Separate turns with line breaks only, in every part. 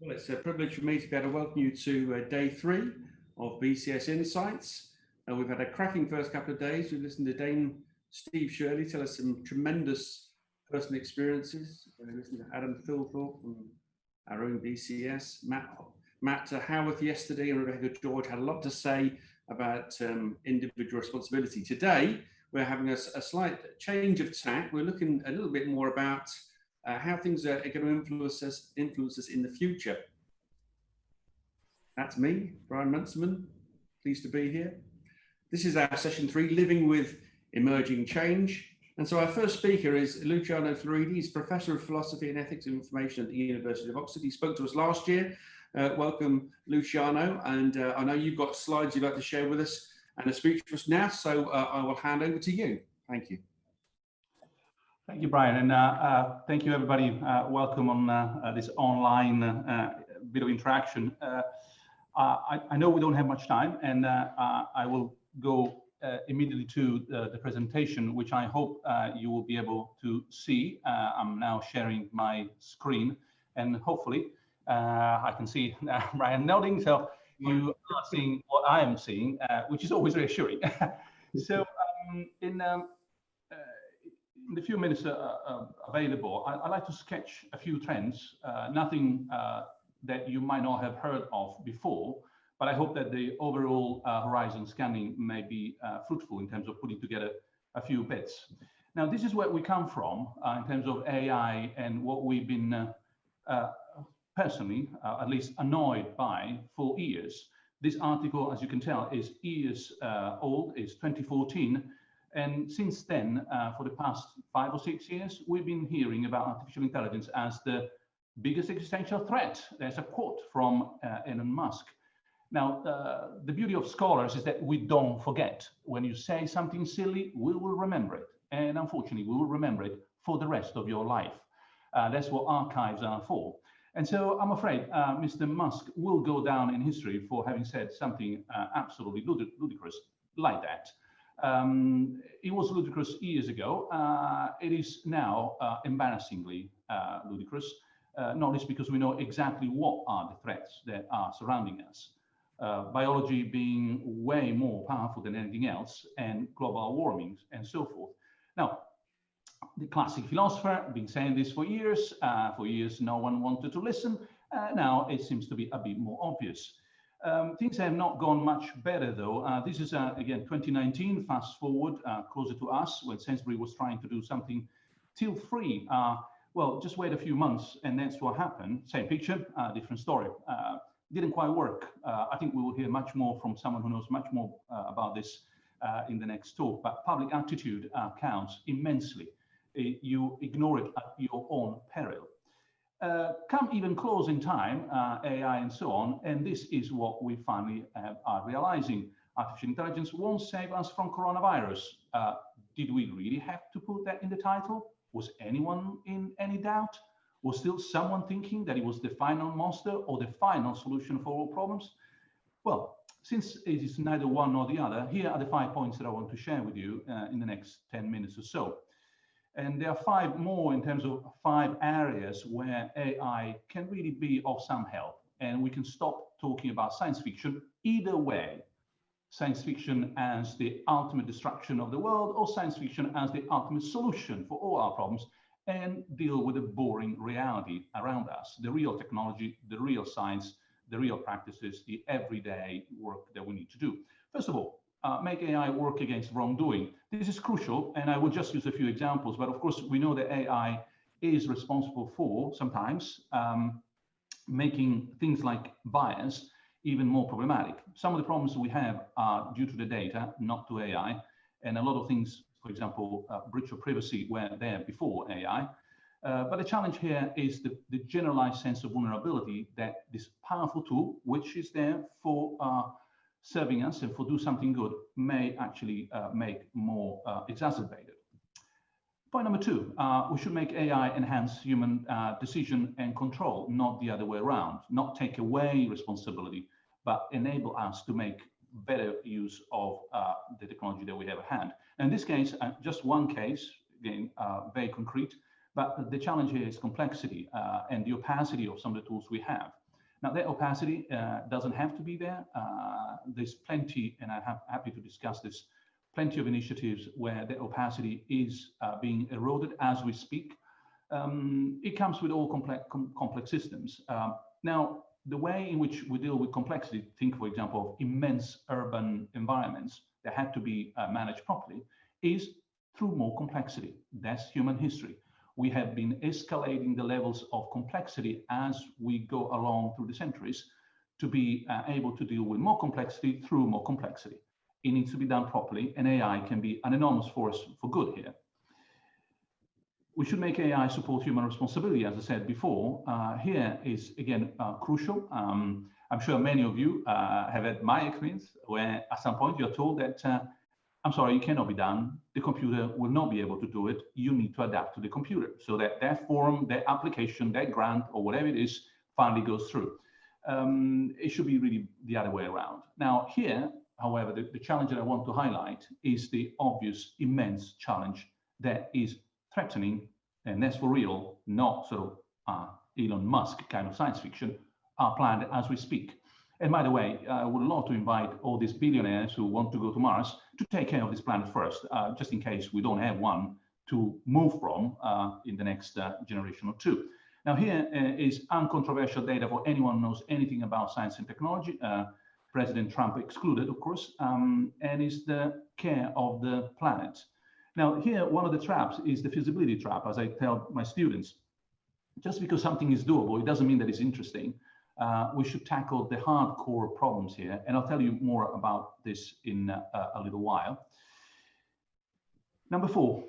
Well, it's a privilege for me to be able to welcome you to day 3 of BCS Insights. We've had a cracking first couple of days. We've listened to Dame Steve Shirley tell us some tremendous personal experiences. We listened to Adam Philthorpe from our own BCS, Matt Howarth yesterday, and Rebecca George had a lot to say about individual responsibility. Today, we're having a slight change of tack. We're looking a little bit more about how things are going to influence us in the future. That's me, Brian Munsterman, pleased to be here. This is our session 3, Living with Emerging Change. And so our first speaker is Luciano Floridi. He's Professor of Philosophy and Ethics of Information at the University of Oxford. He spoke to us last year. Welcome, Luciano. And I know you've got slides you'd like to share with us and a speech for us now. So I will hand over to you. Thank you.
Thank you, Brian, and thank you, everybody. Welcome on this online bit of interaction. I know we don't have much time, and I will go immediately to the presentation, which I hope you will be able to see. I'm now sharing my screen, and hopefully I can see Brian nodding, so you are seeing what I am seeing, which is always reassuring. So in the few minutes available, I'd like to sketch a few trends, nothing that you might not have heard of before, but I hope that the overall horizon scanning may be fruitful in terms of putting together a few bits. Now, this is where we come from in terms of AI and what we've been personally, at least annoyed by for years. This article, as you can tell, is years old, it's 2014. And since then, for the past 5 or 6 years, we've been hearing about artificial intelligence as the biggest existential threat. There's a quote from Elon Musk. Now, the beauty of scholars is that we don't forget. When you say something silly, we will remember it. And unfortunately, we will remember it for the rest of your life. That's what archives are for. And so I'm afraid Mr. Musk will go down in history for having said something absolutely ludicrous like that. It was ludicrous years ago. It is now embarrassingly ludicrous, not least because we know exactly what are the threats that are surrounding us. Biology being way more powerful than anything else, and global warming and so forth. Now, the classic philosopher been saying this for years. No one wanted to listen. Now it seems to be a bit more obvious. Things have not gone much better, though. This is, again, 2019, fast forward, closer to us, when Sainsbury was trying to do something till-free. Well, just wait a few months, and that's what happened. Same picture, different story. Didn't quite work. I think we will hear much more from someone who knows much more about this in the next talk. But public attitude counts immensely. You ignore it at your own peril. Come even close in time, AI and so on, and this is what we finally are realizing. Artificial intelligence won't save us from coronavirus. Did we really have to put that in the title? Was anyone in any doubt? Was still someone thinking that it was the final monster or the final solution for all problems? Well, since it is neither one nor the other, here are the 5 points that I want to share with you in the next 10 minutes or so. And there are 5 more in terms of 5 areas where AI can really be of some help. And we can stop talking about science fiction either way. Science fiction as the ultimate destruction of the world, or science fiction as the ultimate solution for all our problems, and deal with the boring reality around us, the real technology, the real science, the real practices, the everyday work that we need to do. First of all, make AI work against wrongdoing. This is crucial, and I will just use a few examples, but of course we know that AI is responsible for, sometimes, making things like bias even more problematic. Some of the problems we have are due to the data, not to AI, and a lot of things, for example, breach of privacy were there before AI. But the challenge here is the generalized sense of vulnerability that this powerful tool, which is there for serving us and for do something good, may actually make more exacerbated. Point number 2, we should make AI enhance human decision and control, not the other way around, not take away responsibility, but enable us to make better use of the technology that we have at hand. And in this case, just one case, again, very concrete, but the challenge here is complexity and the opacity of some of the tools we have. Now, that opacity doesn't have to be there. There's plenty, and I'm happy to discuss this, plenty of initiatives where the opacity is being eroded as we speak. It comes with all complex systems. Now, the way in which we deal with complexity, think, for example, of immense urban environments that had to be managed properly, is through more complexity. That's human history. We have been escalating the levels of complexity as we go along through the centuries to be able to deal with more complexity through more complexity. It needs to be done properly, and AI can be an enormous force for good here. We should make AI support human responsibility, as I said before. Here is, again, crucial. I'm sure many of you have had my experience where at some point you're told that, I'm sorry, it cannot be done. The computer will not be able to do it. You need to adapt to the computer so that that form, that application, that grant, or whatever it is, finally goes through. It should be really the other way around. Now here, however, the challenge that I want to highlight is the obvious, immense challenge that is threatening, and that's for real, not sort of Elon Musk kind of science fiction, our planet as we speak. And by the way, I would love to invite all these billionaires who want to go to Mars to take care of this planet first, just in case we don't have one to move from in the next generation or two. Now here is uncontroversial data for anyone who knows anything about science and technology, President Trump excluded, of course, and is the care of the planet. Now here, one of the traps is the feasibility trap, as I tell my students. Just because something is doable, it doesn't mean that it's interesting. We should tackle the hardcore problems here, and I'll tell you more about this in a little while. Number 4,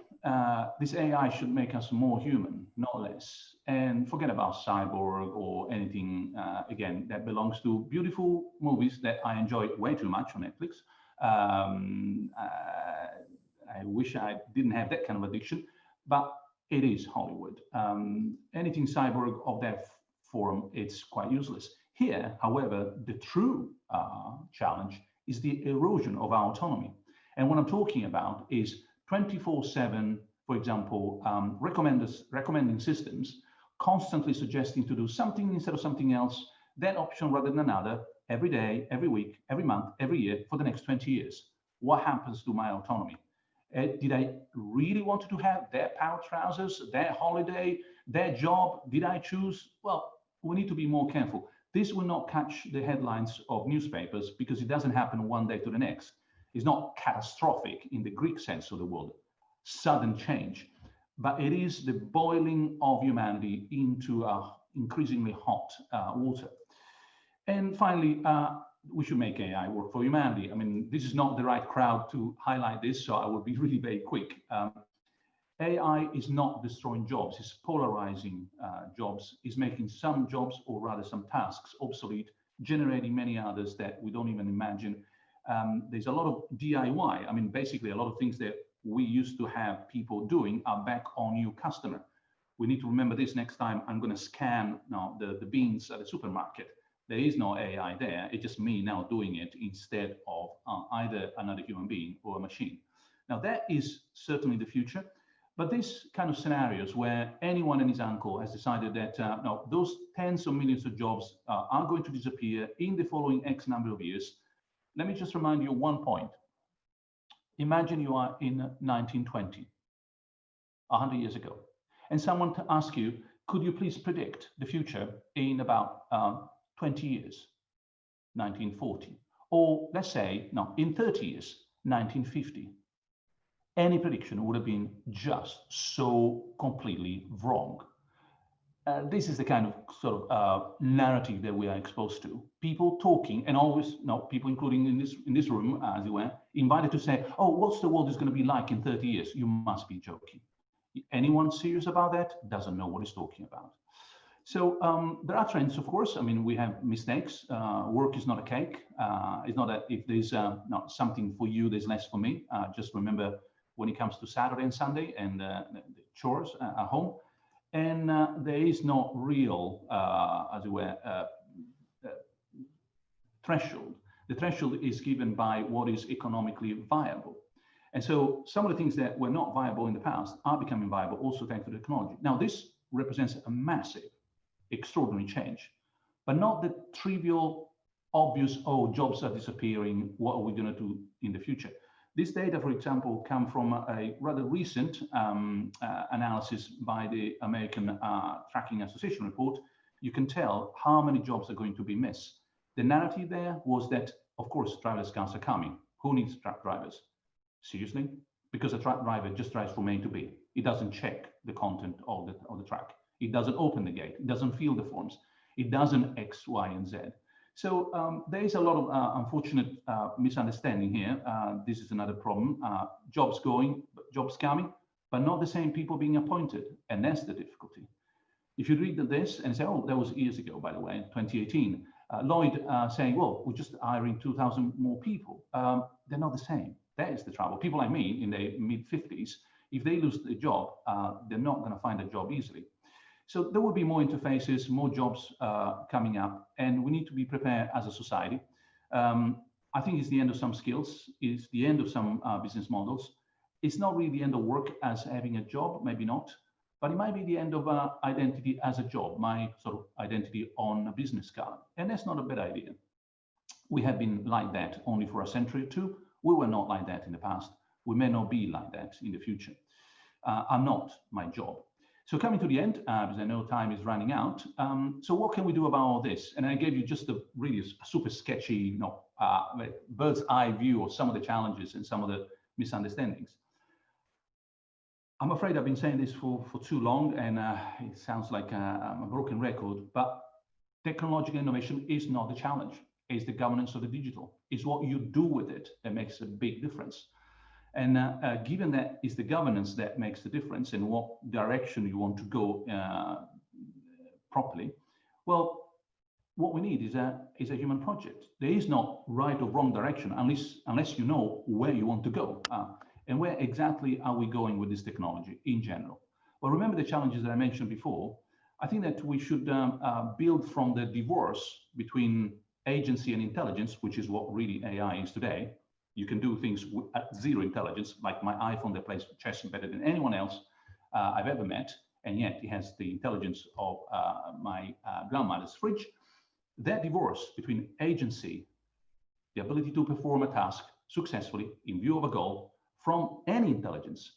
this AI should make us more human, not less. And forget about cyborg or anything, again, that belongs to beautiful movies that I enjoy way too much on Netflix. I wish I didn't have that kind of addiction, but it is Hollywood. Anything cyborg of that form, it's quite useless. Here, however, the true challenge is the erosion of our autonomy. And what I'm talking about is 24/7, for example, recommending systems, constantly suggesting to do something instead of something else, that option rather than another, every day, every week, every month, every year, for the next 20 years. What happens to my autonomy? Did I really want to have their power trousers, their holiday, their job? Did I choose? Well, we need to be more careful. This will not catch the headlines of newspapers because it doesn't happen one day to the next. It's not catastrophic in the Greek sense of the word, sudden change, but it is the boiling of humanity into increasingly hot water. And finally, we should make AI work for humanity. I mean, this is not the right crowd to highlight this, so I will be really very quick. AI is not destroying jobs, it's polarizing jobs, it's making some jobs, or rather some tasks, obsolete, generating many others that we don't even imagine. There's a lot of DIY. I mean, basically a lot of things that we used to have people doing are back on new customer. We need to remember this next time I'm going to scan now the beans at the supermarket. There is no AI there. It's just me now doing it instead of either another human being or a machine. Now that is certainly the future, but these kind of scenarios where anyone and his uncle has decided that no, those tens of millions of jobs are going to disappear in the following X number of years. Let me just remind you one point. Imagine you are in 1920, 100 years ago, and someone to ask you, could you please predict the future in about 20 years, 1940, or let's say, no, in 30 years, 1950. Any prediction would have been just so completely wrong. This is the kind of sort of narrative that we are exposed to. People talking, and always, no, people including in this room, as you were, invited to say, oh, what's the world is going to be like in 30 years? You must be joking. Anyone serious about that doesn't know what he's talking about. So there are trends, of course. I mean, we have mistakes. Work is not a cake. It's not that if there's not something for you, there's less for me. Just remember when it comes to Saturday and Sunday and the chores at home. And there is no real, as it were, threshold. The threshold is given by what is economically viable. And so some of the things that were not viable in the past are becoming viable also thanks to technology. Now, this represents a massive, extraordinary change. but not the trivial, obvious, oh, jobs are disappearing, what are we going to do in the future? This data, for example, come from a rather recent analysis by the American Tracking Association report. You can tell how many jobs are going to be missed. The narrative there was that, of course, driverless cars are coming. Who needs truck drivers? Seriously? Because a truck driver just drives from A to B. It doesn't check the content of the truck. It doesn't open the gate. It doesn't fill the forms. It doesn't X, Y, and Z. So there is a lot of unfortunate misunderstanding here. This is another problem. Jobs going, jobs coming, but not the same people being appointed. And that's the difficulty. If you read this and say, oh, that was years ago, by the way, 2018, Lloyd saying, well, we're just hiring 2,000 more people. They're not the same. That is the trouble. People like me in their mid-50s, if they lose the job, they're not going to find a job easily. So there will be more interfaces, more jobs coming up, and we need to be prepared as a society. I think it's the end of some skills, it's the end of some business models. It's not really the end of work as having a job, maybe not, but it might be the end of identity as a job, my sort of identity on a business card. And that's not a bad idea. We have been like that only for a century or two. We were not like that in the past. We may not be like that in the future. I'm not my job. So coming to the end, because I know time is running out. So what can we do about all this? And I gave you just a really super sketchy, bird's eye view of some of the challenges and some of the misunderstandings. I'm afraid I've been saying this for too long, and it sounds like a broken record, but technological innovation is not the challenge. It's the governance of the digital. It's what you do with it that makes a big difference. And given that it's the governance that makes the difference and what direction you want to go properly, well, what we need is a human project. There is no right or wrong direction unless you know where you want to go. And where exactly are we going with this technology in general? Well, remember the challenges that I mentioned before. I think that we should build from the divorce between agency and intelligence, which is what really AI is today. You can do things at zero intelligence, like my iPhone that plays chess better than anyone else I've ever met, and yet it has the intelligence of my grandmother's fridge. That divorce between agency, the ability to perform a task successfully in view of a goal, from any intelligence,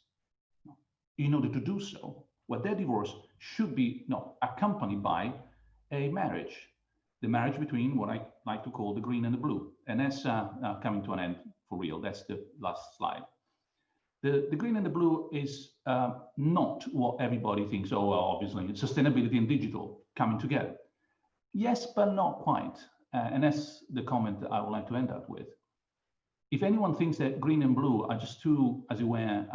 in order to do so, well, that divorce should be accompanied by a marriage. The marriage between what I like to call the green and the blue. And that's coming to an end for real. That's the last slide. The green and the blue is not what everybody thinks, oh, well, obviously, it's sustainability and digital coming together. Yes, but not quite. And that's the comment that I would like to end up with. If anyone thinks that green and blue are just two, as it were,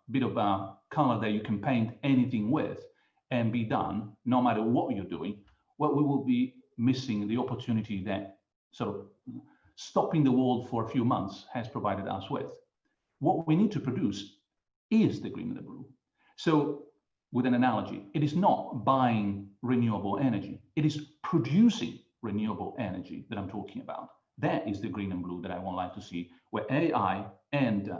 bit of a color that you can paint anything with and be done, no matter what you're doing, well, we will be missing the opportunity that sort of stopping the world for a few months has provided us with. What we need to produce is the green and the blue. So with an analogy, it is not buying renewable energy, it is producing renewable energy that I'm talking about. That is the green and blue that I would like to see, where AI and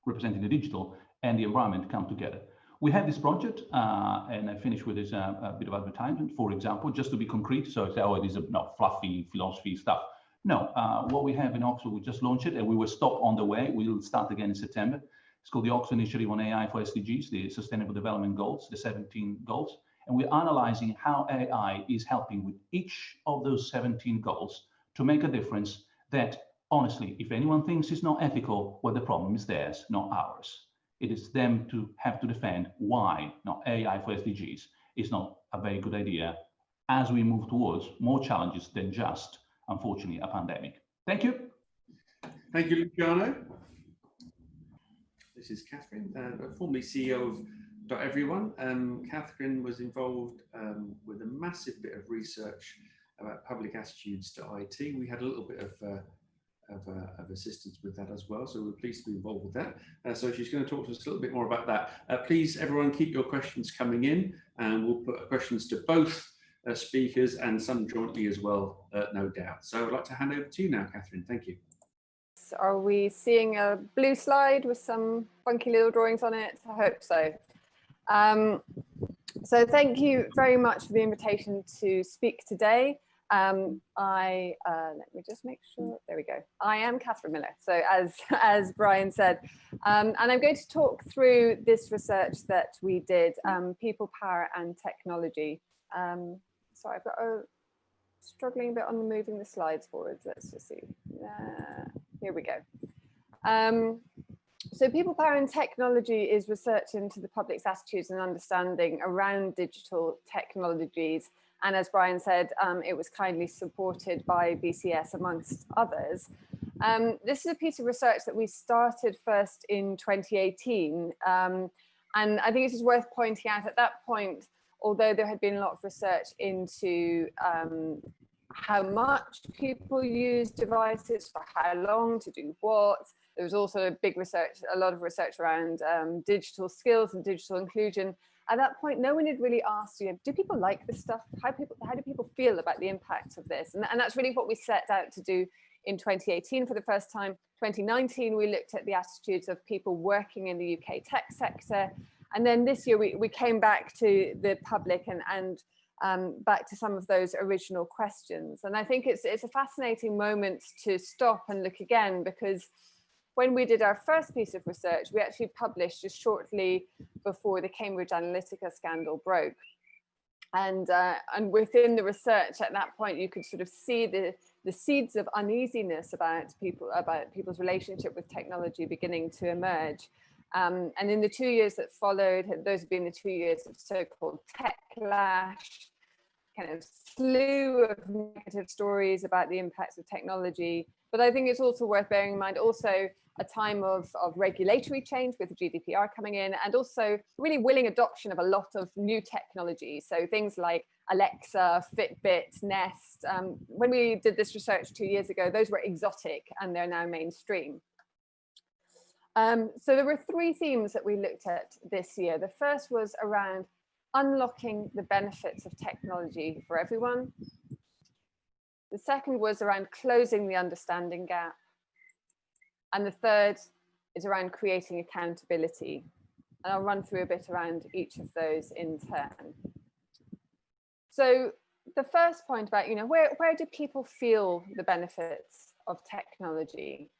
representing the digital and the environment come together. We have this project, and I finish with this a bit of advertisement, for example, just to be concrete. So it's, oh, it is not fluffy philosophy stuff. No, what we have in Oxford, we just launched it and we will stop on the way. We'll start again in September. It's called the Oxford Initiative on AI for SDGs, the Sustainable Development Goals, the 17 goals. And we're analyzing how AI is helping with each of those 17 goals to make a difference that, honestly, if anyone thinks it's not ethical, well, the problem is theirs, not ours. It is them to have to defend why AI for SDGs is not a very good idea as we move towards more challenges than just, unfortunately, a pandemic. Thank you.
Thank you, Luciano. This is Catherine, formerly CEO of doteveryone. Catherine was involved with a massive bit of research about public attitudes to IT. We had a little bit of assistance with that as well, so we're pleased to be involved with that. So she's going to talk to us a little bit more about that. Please, everyone, keep your questions coming in, and we'll put questions to both speakers and some jointly as well, no doubt. So I'd like to hand over to you now, Catherine. Thank you.
Are we seeing a blue slide with some funky little drawings on it? I hope so. So thank you very much for the invitation to speak today. Let me just make sure, there we go. I am Catherine Miller, so as Brian said, and I'm going to talk through this research that we did, people, power and technology. Sorry, I've got struggling a bit on moving the slides forwards. Let's just see. Here we go. So people, power and technology is research into the public's attitudes and understanding around digital technologies. And as Brian said, it was kindly supported by BCS amongst others. This is a piece of research that we started first in 2018. And I think it is worth pointing out at that point, although there had been a lot of research into how much people use devices, for how long, to do what. There was also a lot of research around digital skills and digital inclusion. At that point, no one had really asked, do people like this stuff? How do people feel about the impact of this? And that's really what we set out to do in 2018 for the first time. 2019, we looked at the attitudes of people working in the UK tech sector. And then this year, we came back to the public and back to some of those original questions. And I think it's a fascinating moment to stop and look again, because when we did our first piece of research, we actually published just shortly before the Cambridge Analytica scandal broke. And within the research at that point, you could sort of see the seeds of uneasiness about people's relationship with technology beginning to emerge. And in the 2 years that followed, those have been the 2 years of so-called techlash, kind of slew of negative stories about the impacts of technology. But I think it's also worth bearing in mind also a time of regulatory change with the GDPR coming in, and also really willing adoption of a lot of new technology. So things like Alexa, Fitbit, Nest. When we did this research 2 years ago, those were exotic and they're now mainstream. So there were three themes that we looked at this year. The first was around unlocking the benefits of technology for everyone. The second was around closing the understanding gap. And the third is around creating accountability. And I'll run through a bit around each of those in turn. So the first point about, where do people feel the benefits of technology?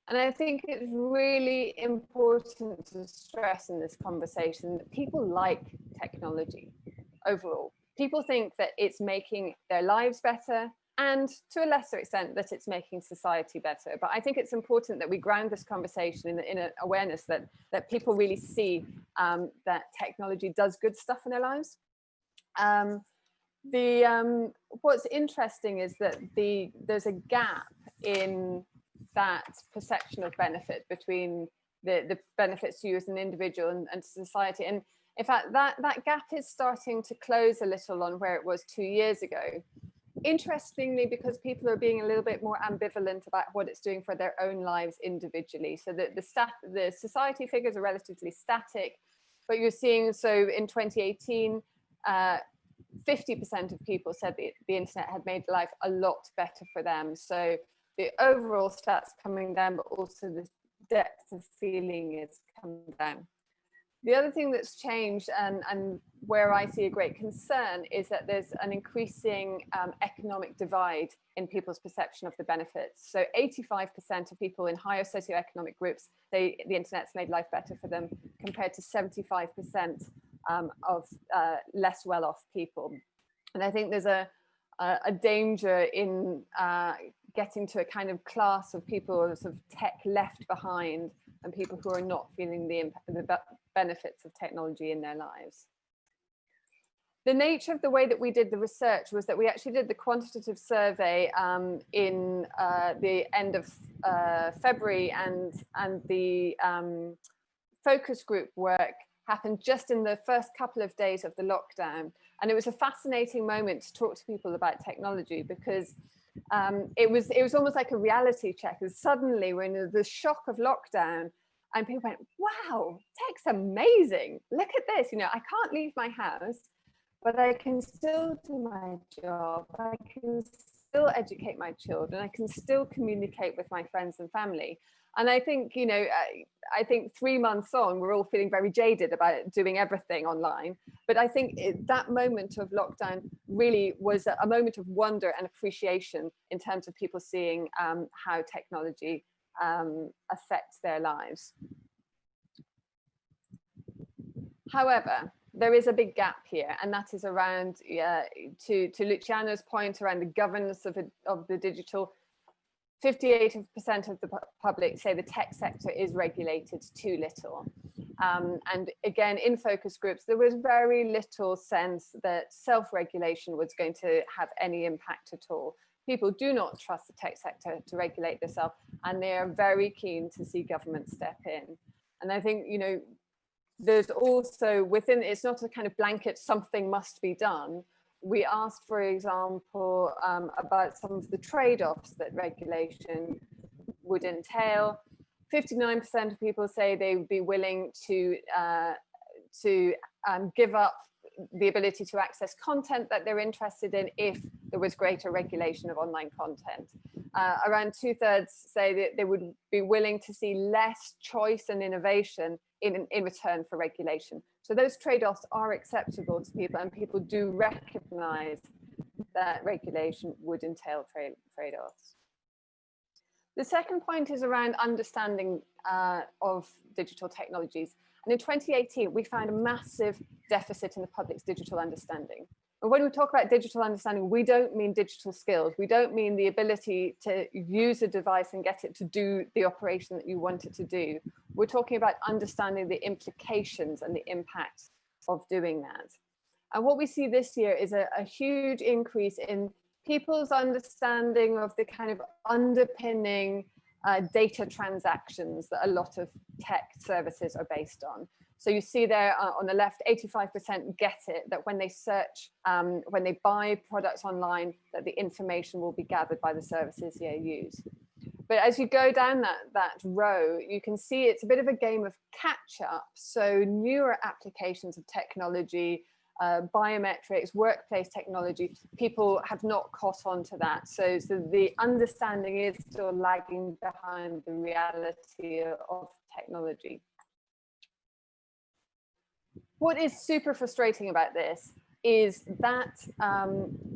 And I think it's really important to stress in this conversation that people like technology overall. People think that it's making their lives better, and to a lesser extent that it's making society better. But I think it's important that we ground this conversation in an awareness that people really see that technology does good stuff in their lives. What's interesting is that there's a gap in that perception of benefit between the benefits to you as an individual and to society. And in fact, that gap is starting to close a little on where it was 2 years ago. Interestingly, because people are being a little bit more ambivalent about what it's doing for their own lives individually. So the society figures are relatively static, but you're seeing, so in 2018, 50% of people said the internet had made life a lot better for them. So the overall stats coming down, but also the depth of feeling is coming down. The other thing that's changed and where I see a great concern is that there's an increasing economic divide in people's perception of the benefits. So 85% of people in higher socioeconomic groups say the internet's made life better for them, compared to 75% of less well-off people. And I think there's a danger in getting to a kind of class of people who are sort of tech left behind, and people who are not feeling the benefits of technology in their lives. The nature of the way that we did the research was that we actually did the quantitative survey in the end of February, and the focus group work happened just in the first couple of days of the lockdown. And it was a fascinating moment to talk to people about technology, because it was almost like a reality check. And suddenly we're in the shock of lockdown, and people went, wow, tech's amazing. Look at this, I can't leave my house, but I can still do my job. I can still educate my children. I can still communicate with my friends and family. And I think, you know, I think 3 months on, we're all feeling very jaded about doing everything online. But I think that moment of lockdown really was a moment of wonder and appreciation in terms of people seeing how technology affects their lives. However, there is a big gap here, and that is around, to Luciano's point around the governance of the digital. 58% of the public say the tech sector is regulated too little. And again, in focus groups, there was very little sense that self-regulation was going to have any impact at all. People do not trust the tech sector to regulate themselves, and they are very keen to see government step in. And I think, you know, there's also within, it's not a kind of blanket, something must be done. We asked, for example, about some of the trade-offs that regulation would entail. 59% of people say they would be willing to give up the ability to access content that they're interested in if there was greater regulation of online content. Around 2/3 say that they would be willing to see less choice and innovation in return for regulation. So those trade-offs are acceptable to people, and people do recognize that regulation would entail trade-offs. The second point is around understanding of digital technologies. And in 2018, we found a massive deficit in the public's digital understanding. And when we talk about digital understanding, we don't mean digital skills. We don't mean the ability to use a device and get it to do the operation that you want it to do. We're talking about understanding the implications and the impacts of doing that. And what we see this year is a huge increase in people's understanding of the kind of underpinning data transactions that a lot of tech services are based on. So you see there on the left, 85% get it, that when they search, when they buy products online, that the information will be gathered by the services they use. But as you go down that row, you can see it's a bit of a game of catch up. So newer applications of technology, biometrics, workplace technology, people have not caught on to that. So the understanding is still lagging behind the reality of technology. What is super frustrating about this is that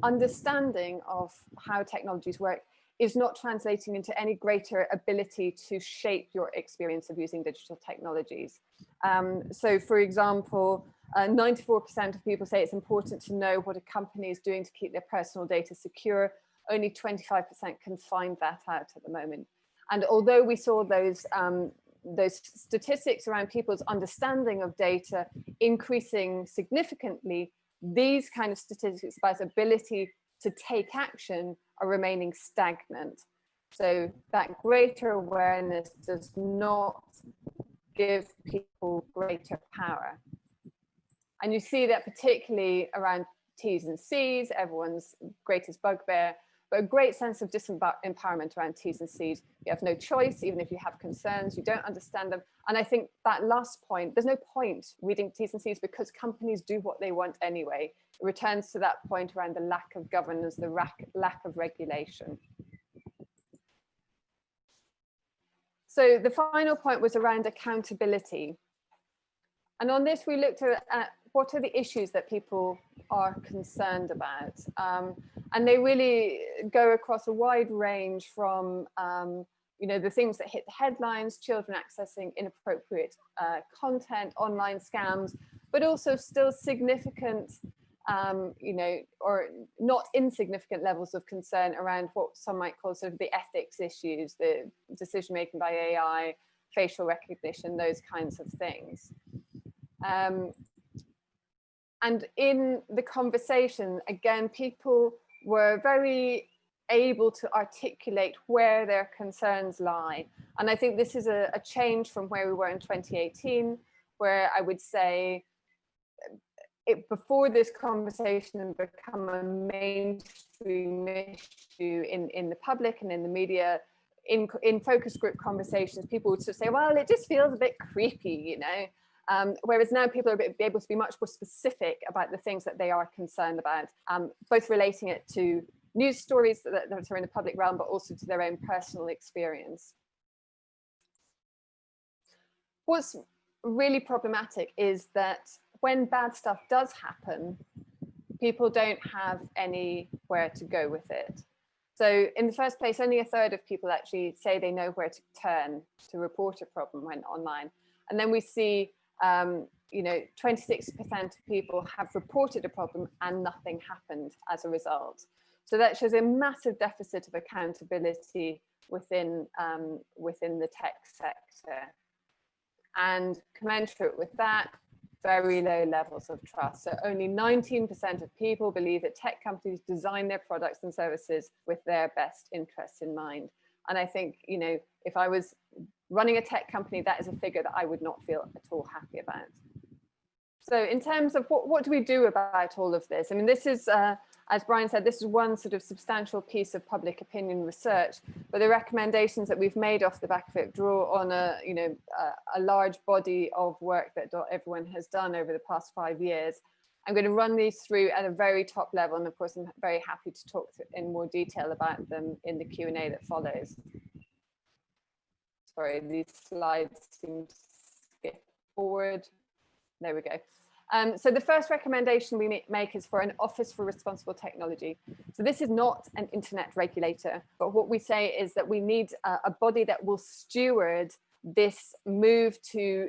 understanding of how technologies work is not translating into any greater ability to shape your experience of using digital technologies. So for example, 94% of people say it's important to know what a company is doing to keep their personal data secure. Only 25% can find that out at the moment. And although we saw those statistics around people's understanding of data increasing significantly, these kind of statistics about ability to take action are remaining stagnant. So that greater awareness does not give people greater power. And you see that particularly around T's and C's, everyone's greatest bugbear, but a great sense of disempowerment around T's and C's. You have no choice, even if you have concerns, you don't understand them. And I think that last point, there's no point reading T's and C's because companies do what they want anyway. It returns to that point around the lack of governance, the lack of regulation. So the final point was around accountability. And on this, we looked at what are the issues that people are concerned about. And they really go across a wide range from you know, the things that hit the headlines, children accessing inappropriate content, online scams, but also still significant, you know, or not insignificant levels of concern around what some might call sort of the ethics issues, the decision making by AI, facial recognition, those kinds of things. And in the conversation, again, people were very able to articulate where their concerns lie. And I think this is a change from where we were in 2018, where I would say before this conversation had become a mainstream issue in the public and in the media, in focus group conversations, people would sort of say, well, it just feels a bit creepy, you know. Whereas now people are able to be much more specific about the things that they are concerned about, both relating it to news stories that are in the public realm, but also to their own personal experience. what's really problematic is that when bad stuff does happen, people don't have anywhere to go with it. So in the first place, only a third of people actually say they know where to turn to report a problem when online. And then we see, 26% of people have reported a problem and nothing happened as a result. So that shows a massive deficit of accountability within the tech sector. And commensurate with that, very low levels of trust. So only 19% of people believe that tech companies design their products and services with their best interests in mind. And I think, if I was running a tech company, that is a figure that I would not feel at all happy about. So in terms of what do we do about all of this? I mean, this is, as Brian said, this is one sort of substantial piece of public opinion research, but the recommendations that we've made off the back of it draw on a large body of work that doteveryone has done over the past 5 years. I'm going to run these through at a very top level, and of course, I'm very happy to talk in more detail about them in the Q&A that follows. Sorry, these slides seem to skip forward. There we go. So the first recommendation we make is for an Office for Responsible Technology. So this is not an internet regulator, but what we say is that we need a body that will steward this move to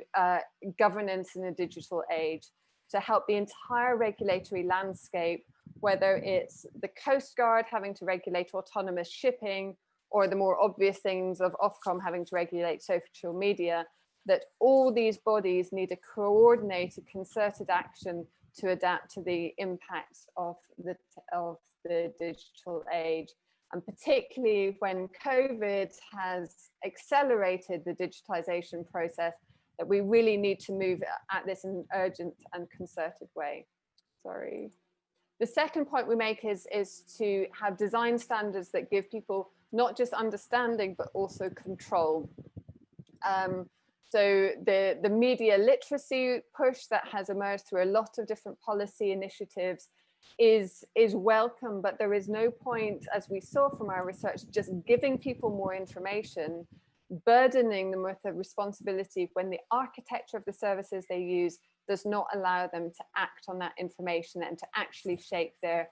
governance in a digital age, to help the entire regulatory landscape, whether it's the Coast Guard having to regulate autonomous shipping, or the more obvious things of Ofcom having to regulate social media, that all these bodies need a coordinated, concerted action to adapt to the impacts of the digital age. And particularly when COVID has accelerated the digitization process, that we really need to move at this in an urgent and concerted way. Sorry. The second point we make is to have design standards that give people not just understanding, but also control. So the media literacy push that has emerged through a lot of different policy initiatives is welcome, but there is no point, as we saw from our research, just giving people more information, burdening them with a responsibility when the architecture of the services they use does not allow them to act on that information and to actually shape their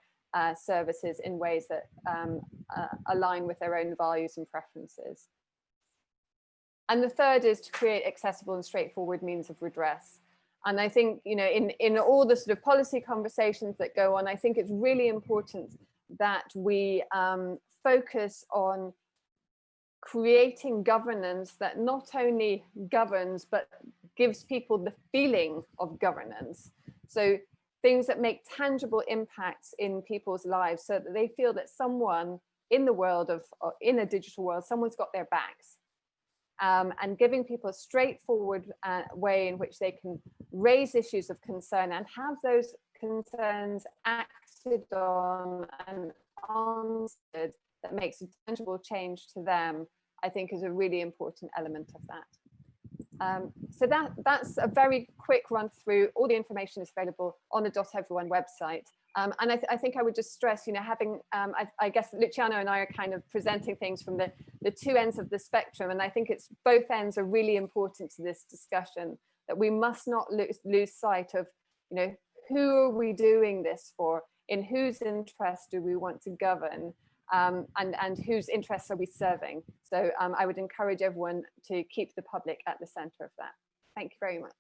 services in ways that align with their own values and preferences. And the third is to create accessible and straightforward means of redress. And I think, in all the sort of policy conversations that go on, I think it's really important that we focus on creating governance that not only governs, but gives people the feeling of governance. So things that make tangible impacts in people's lives, so that they feel that someone in the world in a digital world, someone's got their backs. And giving people a straightforward way in which they can raise issues of concern and have those concerns acted on and answered that makes a tangible change to them, I think is a really important element of that. So that's a very quick run through. All the information is available on the doteveryone website. And I think I would just stress, having, I guess Luciano and I are kind of presenting things from the two ends of the spectrum. And I think it's both ends are really important to this discussion, that we must not lose sight of, who are we doing this for? In whose interest do we want to govern? And whose interests are we serving? So I would encourage everyone to keep the public at the center of that. Thank you very much.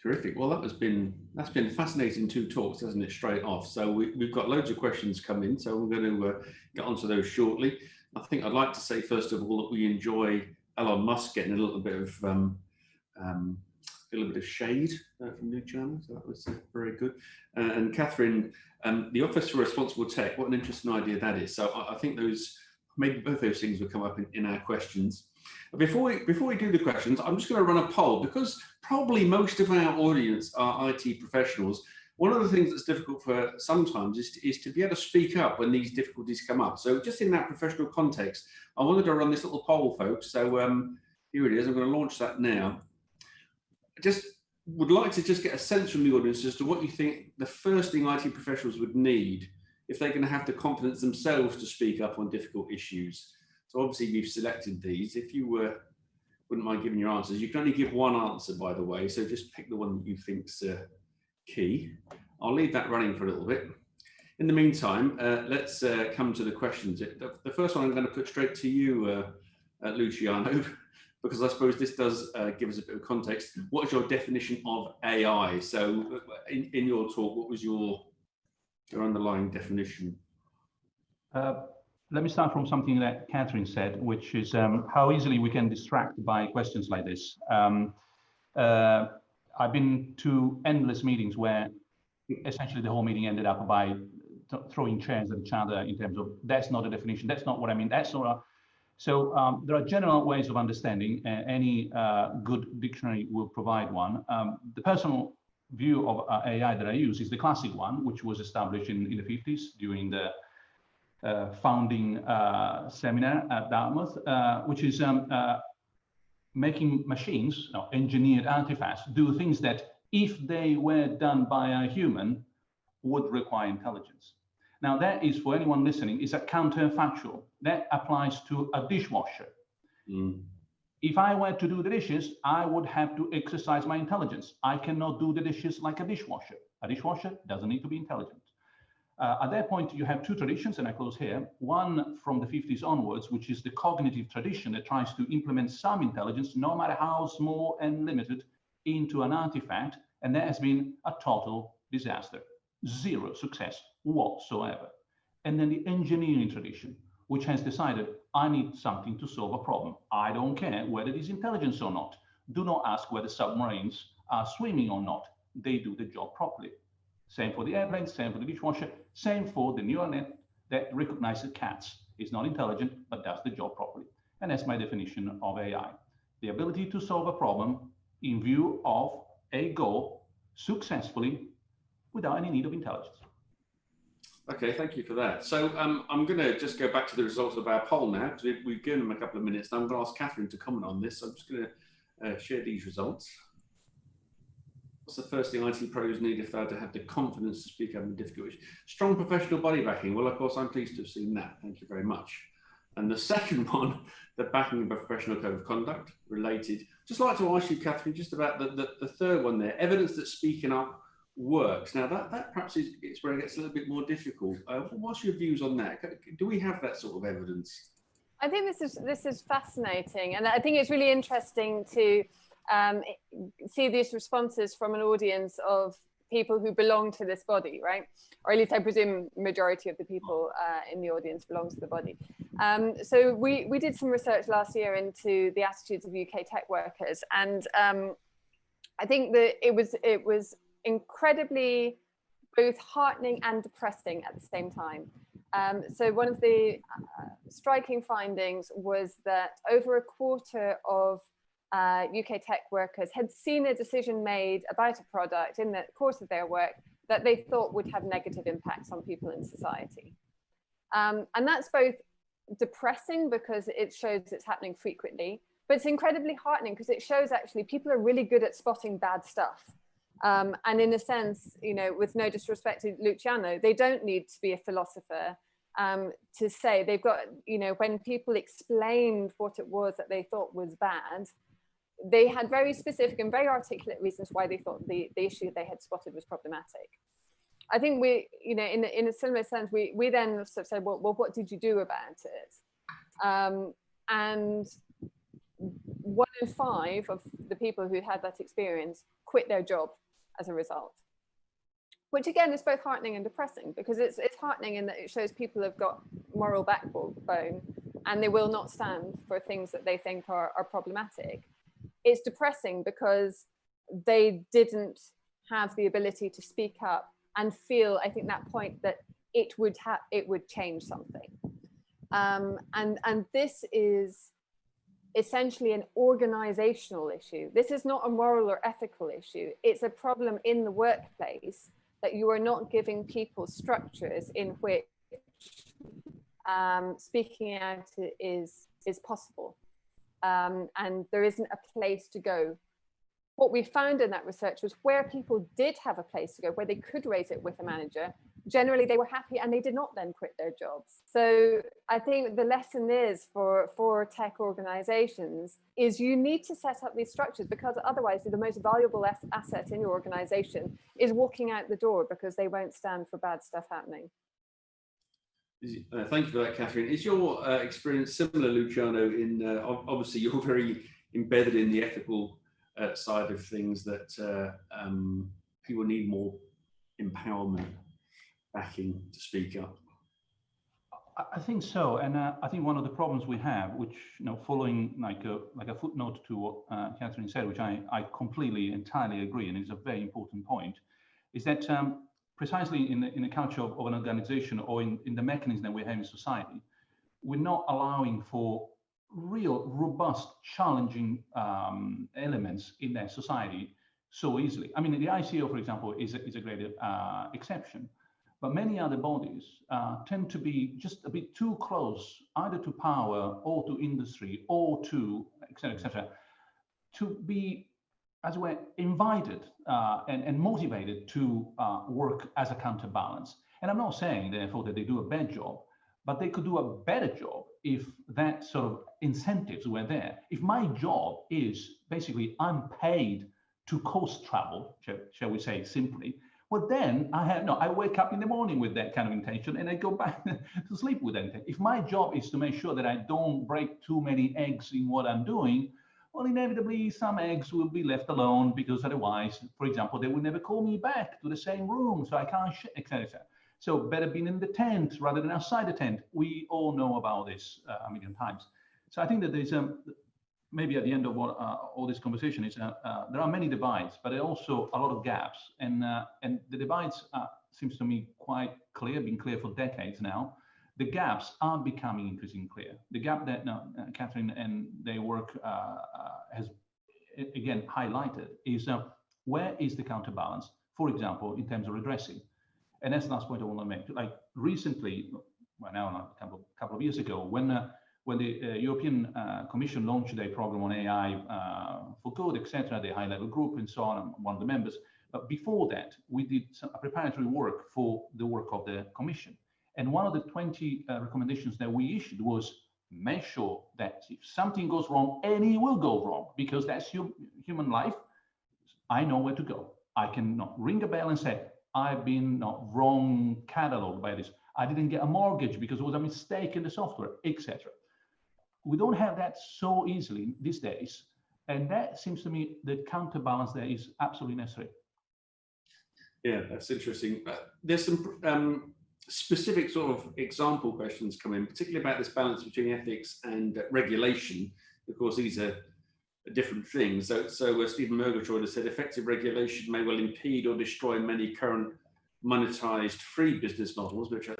Terrific. Well, that's been fascinating 2 talks, hasn't it, straight off. So we've got loads of questions coming, so we're going to get onto those shortly. I think I'd like to say, first of all, that we enjoy Elon Musk getting a little bit of shade from Luciano, so that was very good. And Catherine, the Office for Responsible Tech, what an interesting idea that is. So I think maybe both those things will come up in our questions. Before we do the questions, I'm just going to run a poll, because probably most of our audience are IT professionals. One of the things that's difficult for sometimes is to be able to speak up when these difficulties come up. So just in that professional context, I wanted to run this little poll, folks. So here it is. I'm going to launch that now. I just would like to just get a sense from the audience as to what you think the first thing IT professionals would need if they're going to have the confidence themselves to speak up on difficult issues. So obviously we've selected these. If you wouldn't mind giving your answers, you can only give one answer, by the way. So just pick the one that you think's key. I'll leave that running for a little bit. In the meantime, let's come to the questions. The first one I'm going to put straight to you, Luciano, because I suppose this does give us a bit of context. What is your definition of AI? So in your talk, what was your underlying definition?
Let me start from something that Catherine said, which is how easily we can distract by questions like this. I've been to endless meetings where essentially the whole meeting ended up by throwing chairs at each other in terms of, that's not a definition, that's not what I mean, that's not a... So there are general ways of understanding. Any good dictionary will provide one. The personal view of AI that I use is the classic one, which was established in the 50s during the founding seminar at Dartmouth, which is making machines, engineered artifacts, do things that if they were done by a human would require intelligence. Now that is, for anyone listening, is a counterfactual. That applies to a dishwasher. If I were to do the dishes, I would have to exercise my intelligence. I cannot do the dishes like a dishwasher. A dishwasher doesn't need to be intelligent. At that point, you have two traditions, and I close here. One from the 50s onwards, which is the cognitive tradition that tries to implement some intelligence, no matter how small and limited, into an artifact, and that has been a total disaster. Zero success whatsoever. And then the engineering tradition, which has decided, I need something to solve a problem. I don't care whether it is intelligence or not. Do not ask whether submarines are swimming or not. They do the job properly. Same for the airplane, same for the dishwasher, same for the neural net that recognizes cats. It's not intelligent, but does the job properly. And that's my definition of AI. The ability to solve a problem in view of a goal successfully without any need of intelligence.
Okay, thank you for that. So I'm going to just go back to the results of our poll now, because we've given them a couple of minutes. Now I'm going to ask Catherine to comment on this. So I'm just going to share these results. What's the first thing IT pros need if they are to have the confidence to speak up in difficult issues? Strong professional body backing. Well, of course, I'm pleased to have seen that. Thank you very much. And the second one, the backing of a professional code of conduct related. Just like to ask you, Catherine, just about the third one there, evidence that speaking up works. Now that perhaps it's where it gets a little bit more difficult. What's your views on that? Do we have that sort of evidence?
I think this is fascinating, and I think it's really interesting to see these responses from an audience of people who belong to this body, right? Or at least I presume majority of the people in the audience belongs to the body. So we did some research last year into the attitudes of UK tech workers, and I think that it was incredibly both heartening and depressing at the same time. So one of the striking findings was that over a quarter of UK tech workers had seen a decision made about a product in the course of their work that they thought would have negative impacts on people in society. And that's both depressing because it shows it's happening frequently, but it's incredibly heartening because it shows actually people are really good at spotting bad stuff. And in a sense, you know, with no disrespect to Luciano, they don't need to be a philosopher to say they've got, you know, when people explained what it was that they thought was bad, they had very specific and very articulate reasons why they thought the issue they had spotted was problematic. I think we, you know, in a similar sense, we then sort of said, well, what did you do about it? And 1 in 5 of the people who had that experience quit their job as a result, which again is both heartening and depressing, because it's heartening in that it shows people have got moral backbone and they will not stand for things that they think are problematic. It's depressing because they didn't have the ability to speak up and feel, I think, that point that it would change something. And this is essentially an organizational issue. This is not a moral or ethical issue. It's a problem in the workplace that you are not giving people structures in which speaking out is possible. And there isn't a place to go what we found in that research was where people did have a place to go, where they could raise it with a manager, generally they were happy and they did not then quit their jobs. So I think the lesson is for tech organizations is you need to set up these structures, because otherwise the most valuable asset in your organization is walking out the door, because they won't stand for bad stuff happening.
Thank you for that, Catherine. Is your experience similar, Luciano, in obviously you're very embedded in the ethical side of things, that people need more empowerment, backing to speak up?
I think so, and I think one of the problems we have, which, following like a footnote to what Catherine said, which I completely, entirely agree, and it's a very important point, is that precisely in the culture of an organization, or in the mechanism that we have in society, we're not allowing for real, robust, challenging elements in that society so easily. I mean, the ICO, for example, is a great exception. But many other bodies tend to be just a bit too close, either to power or to industry or to et cetera, to be, as it were, invited and motivated to work as a counterbalance. And I'm not saying, therefore, that they do a bad job, but they could do a better job if that sort of incentives were there. If my job is basically I'm paid to coast travel, shall we say simply, well, then I wake up in the morning with that kind of intention and I go back to sleep with that intention. If my job is to make sure that I don't break too many eggs in what I'm doing, well, inevitably some eggs will be left alone, because otherwise, for example, they will never call me back to the same room, so I can't, etc. So better being in the tent rather than outside the tent. We all know about this a million times. So I think that there's maybe at the end of what all this conversation is, there are many divides, but also a lot of gaps. And the divides seems to me quite clear, been clear for decades now. The gaps are becoming increasingly clear. The gap that Catherine and their work has again highlighted is where is the counterbalance, for example, in terms of redressing. And that's the last point I want to make. Like recently, well, now a couple of years ago, when the European Commission launched a program on AI for good, etc., the high-level group and so on, I'm one of the members. But before that, we did some preparatory work for the work of the Commission. And one of the 20 recommendations that we issued was make sure that if something goes wrong, and it will go wrong, because that's human life, I know where to go. I can ring a bell and say, I've been wrong cataloged by this. I didn't get a mortgage because there was a mistake in the software, etc. We don't have that so easily these days. And that seems to me the counterbalance there is absolutely necessary.
Yeah, that's interesting. There's some specific sort of example questions come in, particularly about this balance between ethics and regulation. Of course, these are different things. So Stephen Murgatroyd has said effective regulation may well impede or destroy many current monetized free business models, which I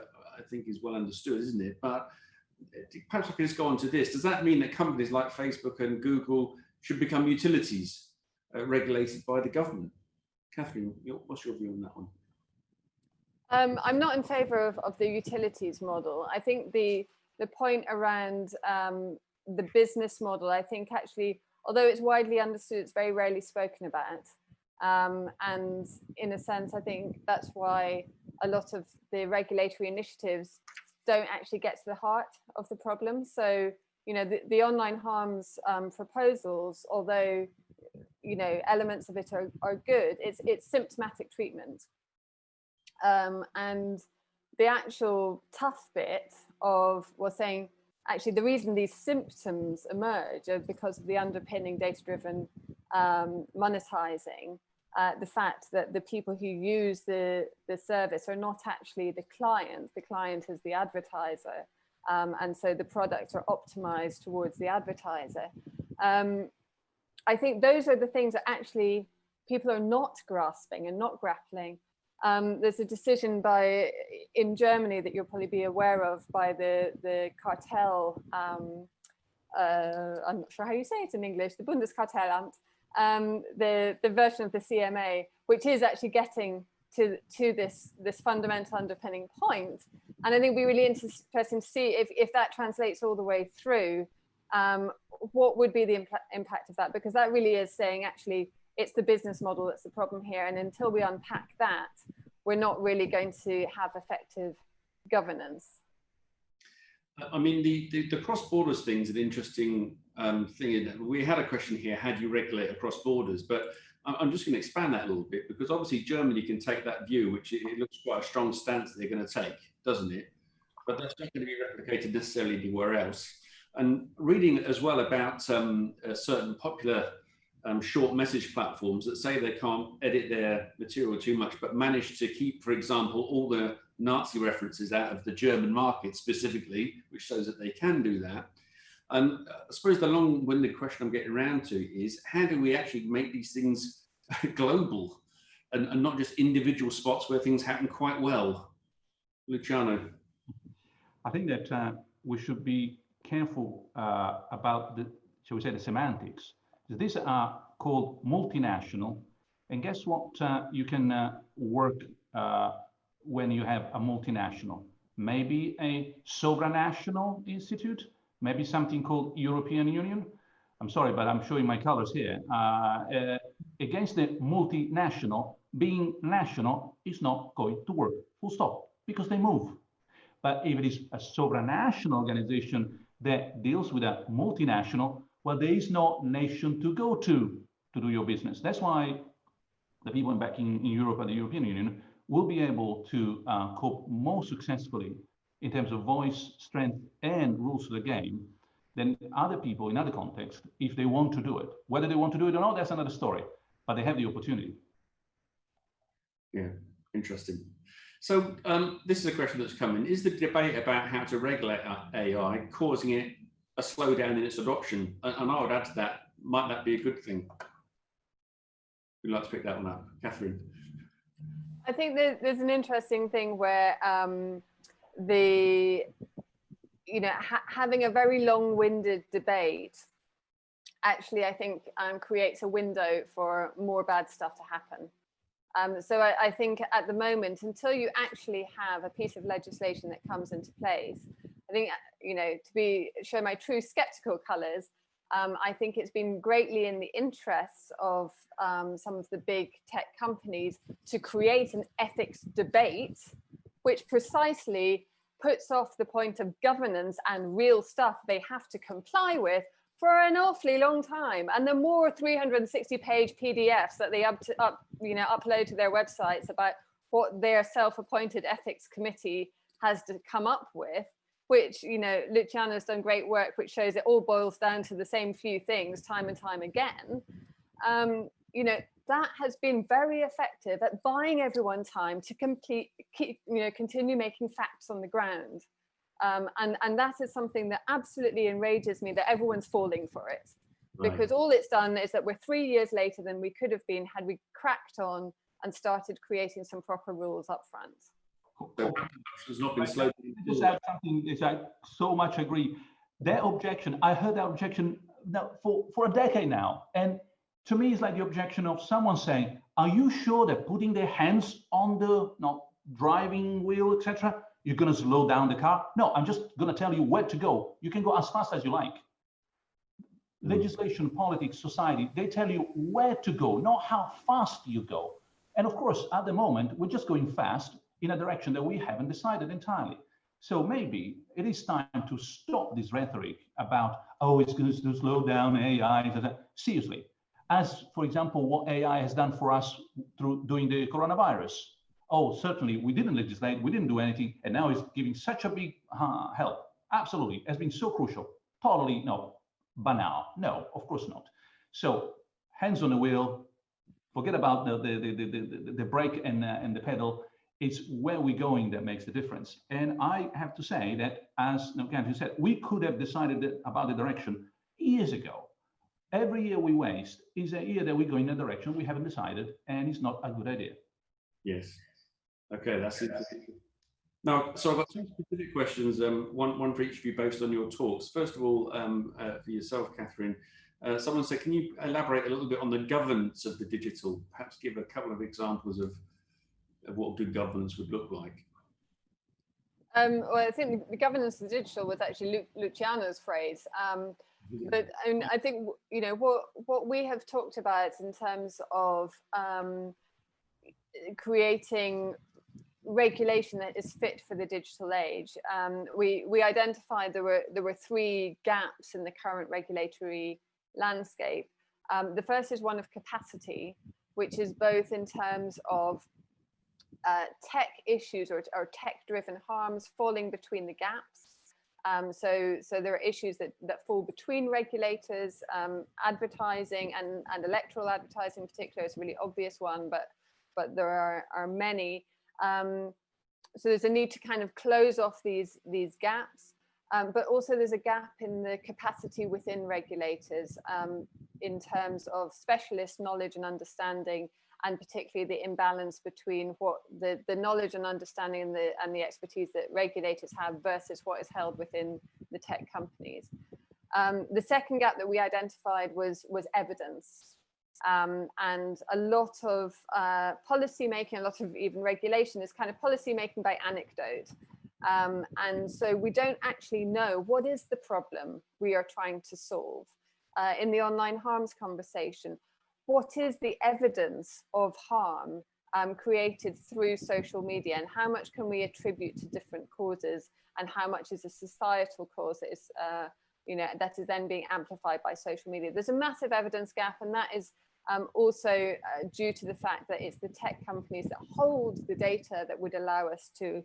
think is well understood, isn't it? But perhaps I can just go on to this. Does that mean that companies like Facebook and Google should become utilities regulated by the government? Catherine, what's your view on that one?
I'm not in favor of the utilities model. I think the point around the business model, I think actually, although it's widely understood, it's very rarely spoken about. And in a sense, I think that's why a lot of the regulatory initiatives don't actually get to the heart of the problem. So, the online harms proposals, although, elements of it are good, it's symptomatic treatment. And the actual tough bit of saying, actually, the reason these symptoms emerge are because of the underpinning data-driven monetizing, the fact that the people who use the service are not actually the client is the advertiser. And so the products are optimized towards the advertiser. I think those are the things that actually people are not grasping and not grappling. There's a decision in Germany that you'll probably be aware of by the cartel, I'm not sure how you say it in English, the Bundeskartellamt, the version of the CMA, which is actually getting to this fundamental underpinning point. And I think it'd be really interesting to see if that translates all the way through, what would be the impact of that? Because that really is saying, actually, it's the business model that's the problem here. And until we unpack that, we're not really going to have effective governance.
I mean, the cross-borders thing is an interesting thing. We had a question here, how do you regulate across borders? But I'm just going to expand that a little bit, because obviously Germany can take that view, which it looks quite a strong stance that they're going to take, doesn't it? But that's not going to be replicated necessarily anywhere else. And reading as well about certain popular short message platforms that say they can't edit their material too much, but manage to keep, for example, all the Nazi references out of the German market specifically, which shows that they can do that. And I suppose the long-winded question I'm getting around to is, how do we actually make these things global and not just individual spots where things happen quite well? Luciano.
I think that we should be careful about the, shall we say, the semantics. These are called multinational, and guess what? You can work when you have a multinational. Maybe a supranational institute, maybe something called European Union. I'm sorry, but I'm showing my colors here. Against the multinational, being national is not going to work, full stop, because they move. But if it is a supranational organization that deals with a multinational, well, there is no nation to go to do your business. That's why the people back in Europe and the European Union will be able to cope more successfully in terms of voice, strength, and rules of the game than other people in other contexts, if they want to do it. Whether they want to do it or not, that's another story, but they have the opportunity.
Yeah, interesting. So this is a question that's coming. Is the debate about how to regulate AI causing it a slowdown in its adoption? And I would add to that, might that be a good thing? We'd like to pick that one up. Catherine.
I think there's an interesting thing where having a very long-winded debate actually, I think, creates a window for more bad stuff to happen. So I think at the moment, until you actually have a piece of legislation that comes into place, I think, to show my true skeptical colours, I think it's been greatly in the interests of some of the big tech companies to create an ethics debate, which precisely puts off the point of governance and real stuff they have to comply with for an awfully long time. And the more 360-page PDFs that they upload to their websites about what their self-appointed ethics committee has to come up with, which, Luciano's done great work, which shows it all boils down to the same few things time and time again. That has been very effective at buying everyone time to continue making facts on the ground. And that is something that absolutely enrages me, that everyone's falling for it. Right. Because all it's done is that we're 3 years later than we could have been had we cracked on and started creating some proper rules up front.
It's not been slow.
Just add something, I so much agree. Their objection, I heard that objection now for a decade now. And to me, it's like the objection of someone saying, are you sure that putting their hands on the driving wheel, etc., you're going to slow down the car? No, I'm just going to tell you where to go. You can go as fast as you like. Legislation, politics, society, they tell you where to go, not how fast you go. And of course, at the moment, we're just going fast in a direction that we haven't decided entirely. So maybe it is time to stop this rhetoric about, oh, it's going to slow down AI. Seriously, as for example, what AI has done for us through doing the coronavirus. Oh, certainly we didn't legislate, we didn't do anything, and now it's giving such a big help. Absolutely, it has been so crucial. Totally no, banal. No, of course not. So hands on the wheel, forget about the brake and the pedal. It's where we're going that makes the difference. And I have to say that, as Catherine said, we could have decided about the direction years ago. Every year we waste is a year that we go in a direction we haven't decided, and it's not a good idea.
Yes. Okay, that's it. Now, so I've got two specific questions, one for each of you based on your talks. First of all, for yourself, Catherine, someone said, can you elaborate a little bit on the governance of the digital? Perhaps give a couple of examples of what good governance would look like.
Well, I think the governance of the digital was actually Luciano's phrase. But and I think, you know, what we have talked about in terms of creating regulation that is fit for the digital age, we identified there were three gaps in the current regulatory landscape. The first is one of capacity, which is both in terms of tech issues or tech-driven harms falling between the gaps. So there are issues that fall between regulators. Advertising and electoral advertising in particular is a really obvious one, but there are many. So there's a need to kind of close off these gaps, but also there's a gap in the capacity within regulators in terms of specialist knowledge and understanding, and particularly the imbalance between what the knowledge and understanding and the expertise that regulators have versus what is held within the tech companies. The second gap that we identified was evidence. And a lot of policy making, a lot of even regulation is kind of policy making by anecdote. And so we don't actually know what is the problem we are trying to solve. In the online harms conversation, what is the evidence of harm created through social media, and how much can we attribute to different causes, and how much is a societal cause that is, you know, that is then being amplified by social media? There's a massive evidence gap, and that is also due to the fact that it's the tech companies that hold the data that would allow us to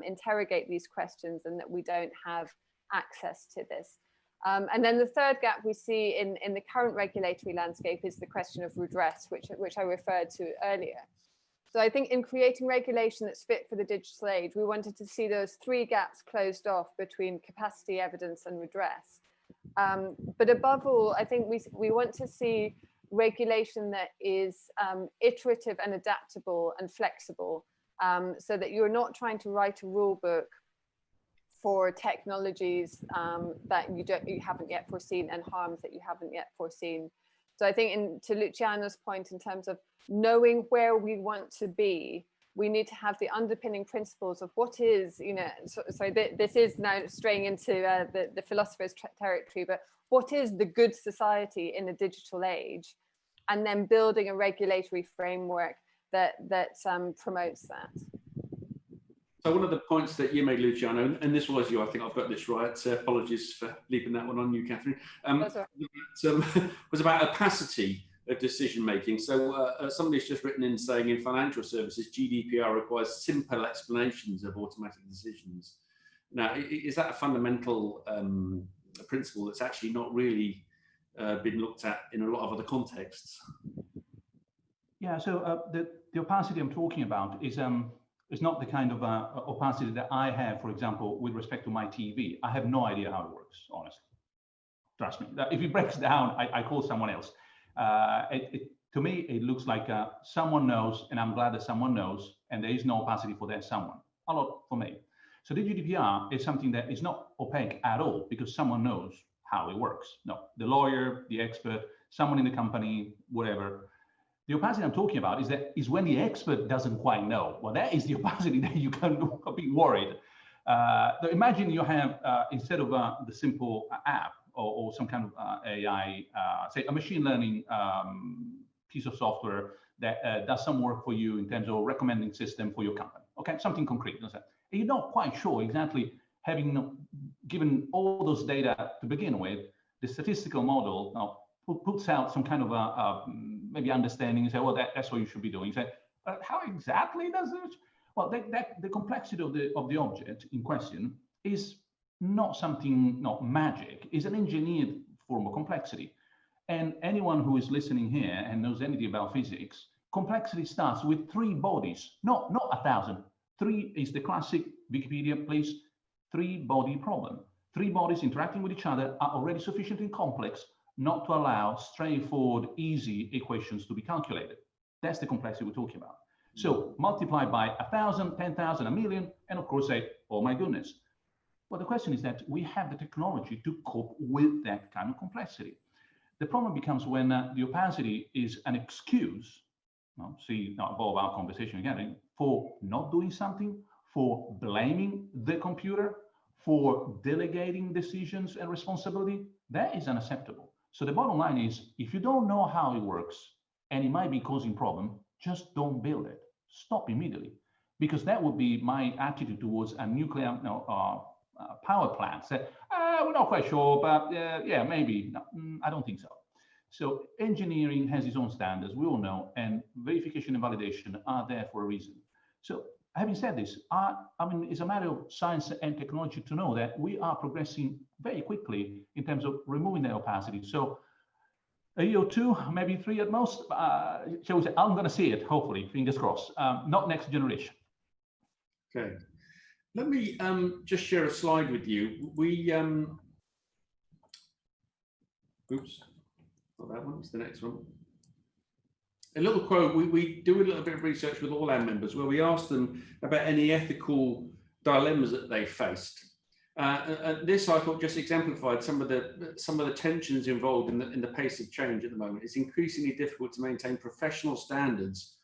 interrogate these questions, and that we don't have access to this. And then the third gap we see in the current regulatory landscape is the question of redress, which I referred to earlier. So I think in creating regulation that's fit for the digital age, we wanted to see those three gaps closed off between capacity, evidence, and redress. But above all, I think we want to see regulation that is iterative and adaptable and flexible, so that you're not trying to write a rule book for technologies that you haven't yet foreseen, and harms that you haven't yet foreseen. So I think, to Luciano's point, in terms of knowing where we want to be, we need to have the underpinning principles of what is, you know, this is now straying into the philosopher's territory, but what is the good society in a digital age, and then building a regulatory framework that promotes that.
So one of the points that you made, Luciano, and this was you, I think I've got this right, apologies for leaving that one on you, Catherine, was about opacity of decision making. So somebody's just written in saying, in financial services, GDPR requires simple explanations of automatic decisions. Now, is that a fundamental principle that's actually not really been looked at in a lot of other contexts?
Yeah, so the opacity I'm talking about is not the kind of opacity that I have, for example, with respect to my TV. I have no idea how it works, honestly. Trust me. If it breaks down, I call someone else. To me, it looks like someone knows, and I'm glad that someone knows, and there is no opacity for that someone. A lot for me. So the GDPR is something that is not opaque at all, because someone knows how it works. No, the lawyer, the expert, someone in the company, whatever. The opacity I'm talking about is when the expert doesn't quite know. Well, that is the opacity that you can be worried. Imagine you have, instead of the simple app or some kind of AI, say a machine learning piece of software that does some work for you in terms of recommending system for your company. Okay, something concrete. And you're not quite sure exactly, having given all those data to begin with, the statistical model puts out some kind of maybe understanding and say, well, that's what you should be doing. You say, how exactly does it? Well, the complexity of the object in question is not something, not magic, is an engineered form of complexity. And anyone who is listening here and knows anything about physics, complexity starts with three bodies, not 1,000. Three is the classic Wikipedia, please, three-body problem. Three bodies interacting with each other are already sufficiently complex not to allow straightforward, easy equations to be calculated. That's the complexity we're talking about. So multiply by 1,000, 10,000, 1,000,000, and of course say, oh my goodness. Well, the question is that we have the technology to cope with that kind of complexity. The problem becomes when the opacity is an excuse, above our conversation again, for not doing something, for blaming the computer, for delegating decisions and responsibility. That is unacceptable. So the bottom line is, if you don't know how it works and it might be causing problem, just don't build it. Stop immediately, because that would be my attitude towards a nuclear power plant. Say, we're not quite sure, but yeah, maybe. No, I don't think so. So engineering has its own standards, we all know, and verification and validation are there for a reason. So having said this, I mean, it's a matter of science and technology to know that we are progressing very quickly in terms of removing the opacity. So a year or two, maybe 3 at most, shall we say, I'm going to see it, hopefully, fingers crossed, not next generation.
Okay. Let me just share a slide with you. We, oops, not that one, it's the next one. A little quote, we do a little bit of research with all our members where we ask them about any ethical dilemmas that they faced. And this, I thought, just exemplified some of the tensions involved in the pace of change at the moment. It's increasingly difficult to maintain professional standards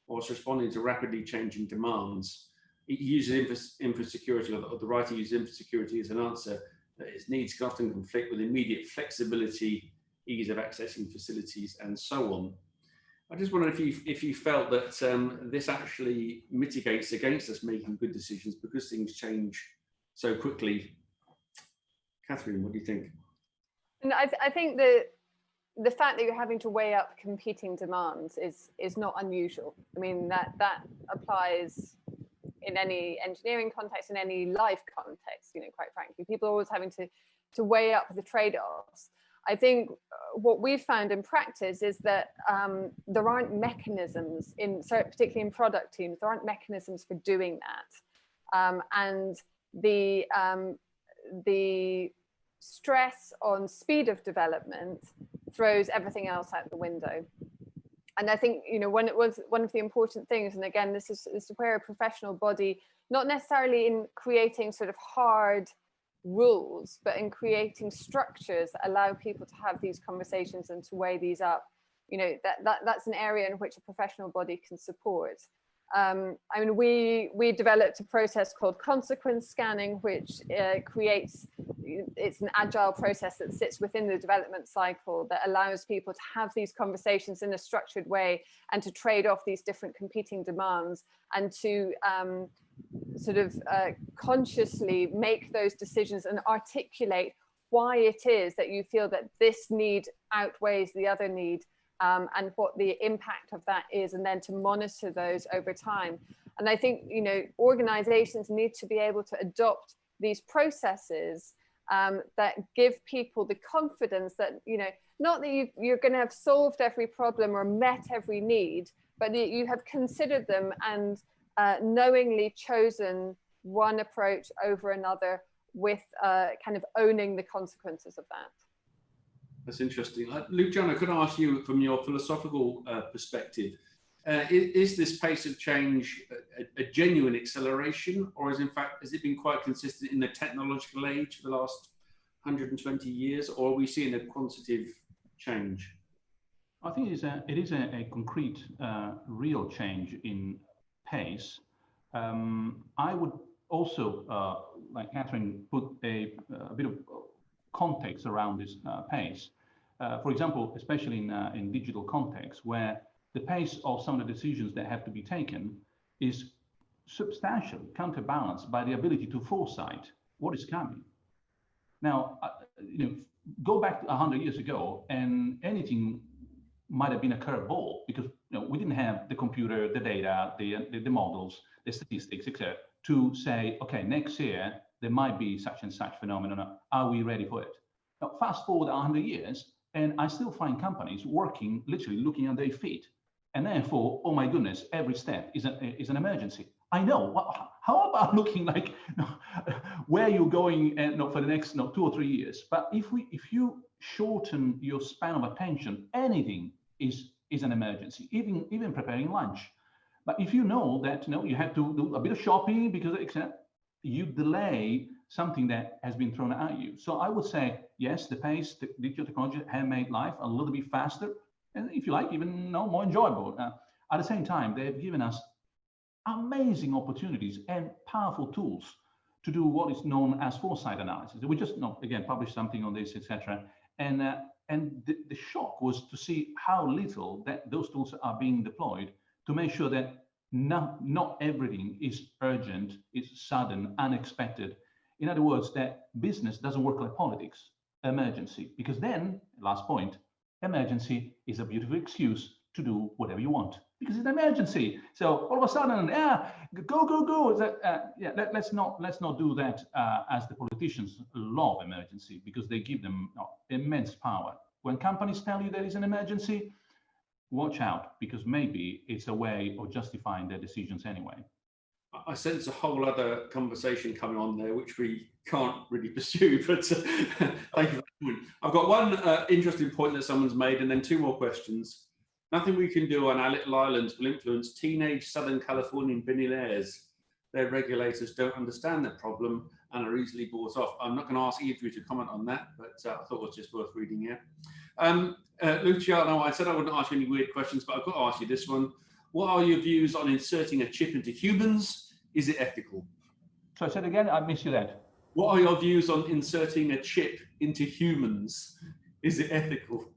whilst responding to rapidly changing demands. It uses infosecurity, or the writer uses infosecurity as an answer. That its needs can often conflict with immediate flexibility, ease of accessing facilities, and so on. I just wondered if you felt that this actually mitigates against us making good decisions because things change so quickly. Catherine, what do you think?
And I think that the fact that you're having to weigh up competing demands is not unusual. I mean, that applies in any engineering context, in any life context, you know, quite frankly. People are always having to weigh up the trade-offs. I think what we've found in practice is that there aren't mechanisms, particularly in product teams, there aren't mechanisms for doing that. And the stress on speed of development throws everything else out the window. And I think, you know, one of the important things, and again, this is where a professional body, not necessarily in creating sort of hard rules, but in creating structures that allow people to have these conversations and to weigh these up, you know, that's an area in which a professional body can support. I mean, we developed a process called consequence scanning, which it's an agile process that sits within the development cycle that allows people to have these conversations in a structured way and to trade off these different competing demands and to consciously make those decisions and articulate why it is that you feel that this need outweighs the other need. And what the impact of that is, and then to monitor those over time. And I think, you know, organizations need to be able to adopt these processes that give people the confidence that, you know, not that you're going to have solved every problem or met every need, but that you have considered them and knowingly chosen one approach over another with kind of owning the consequences of that.
That's interesting. Luciano, could I ask you from your philosophical perspective, is this pace of change a genuine acceleration, or has it been quite consistent in the technological age for the last 120 years, or are we seeing a quantitative change?
I think it is a concrete, real change in pace. I would also, like Catherine, put a bit of context around this pace. For example, especially in digital context, where the pace of some of the decisions that have to be taken is substantially counterbalanced by the ability to foresight what is coming. Now, you know, go back 100 years ago, and anything might have been a curveball because, you know, we didn't have the computer, the data, the models, the statistics, etc., to say, okay, next year there might be such and such phenomenon. Are we ready for it? Now, fast forward 100 years, and I still find companies working, literally looking at their feet. And therefore, oh my goodness, every step is an emergency. I know. How about looking like, you know, where you're going for the next 2 or 3 years? But if you shorten your span of attention, anything is an emergency, even preparing lunch. But if you know that you have to do a bit of shopping because you delay something that has been thrown at you. So I would say, yes, the pace, the digital technology have made life a little bit faster, and if you like, even more enjoyable. At the same time, they have given us amazing opportunities and powerful tools to do what is known as foresight analysis. We just again published something on this, etc. And the shock was to see how little that those tools are being deployed to make sure that not everything is urgent, is sudden, unexpected. In other words, that business doesn't work like politics, emergency, because then, last point, emergency is a beautiful excuse to do whatever you want because it's an emergency. So all of a sudden, go. Let's not do that as the politicians love emergency because they give them immense power. When companies tell you there is an emergency, watch out because maybe it's a way of justifying their decisions anyway.
I sense a whole other conversation coming on there, which we can't really pursue, but thank you for that point. I've got one interesting point that someone's made and then two more questions. Nothing we can do on our little islands will influence teenage Southern Californian billionaires. Their regulators don't understand that problem and are easily bought off. I'm not going to ask either of you to comment on that, but I thought it was just worth reading here. Luciano, I said I wouldn't ask you any weird questions, but I've got to ask you this one. What are your views on inserting a chip into humans? Is it ethical?
So I said again, I missed you that.
What are your views on inserting a chip into humans? Is it ethical?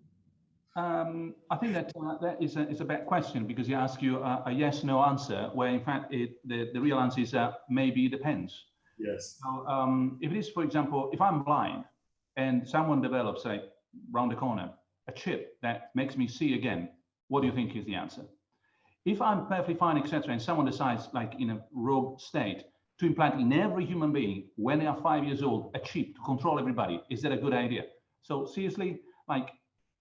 I think that that is a bad question because you ask you a yes/no answer, where in fact the real answer is maybe it depends.
Yes.
So if it is, for example, if I'm blind and someone develops, say, round the corner, a chip that makes me see again, what do you think is the answer? If I'm perfectly fine, etc., and someone decides, like in a rogue state, to implant in every human being when they are 5 years old a chip to control everybody, is that a good idea? So seriously, like,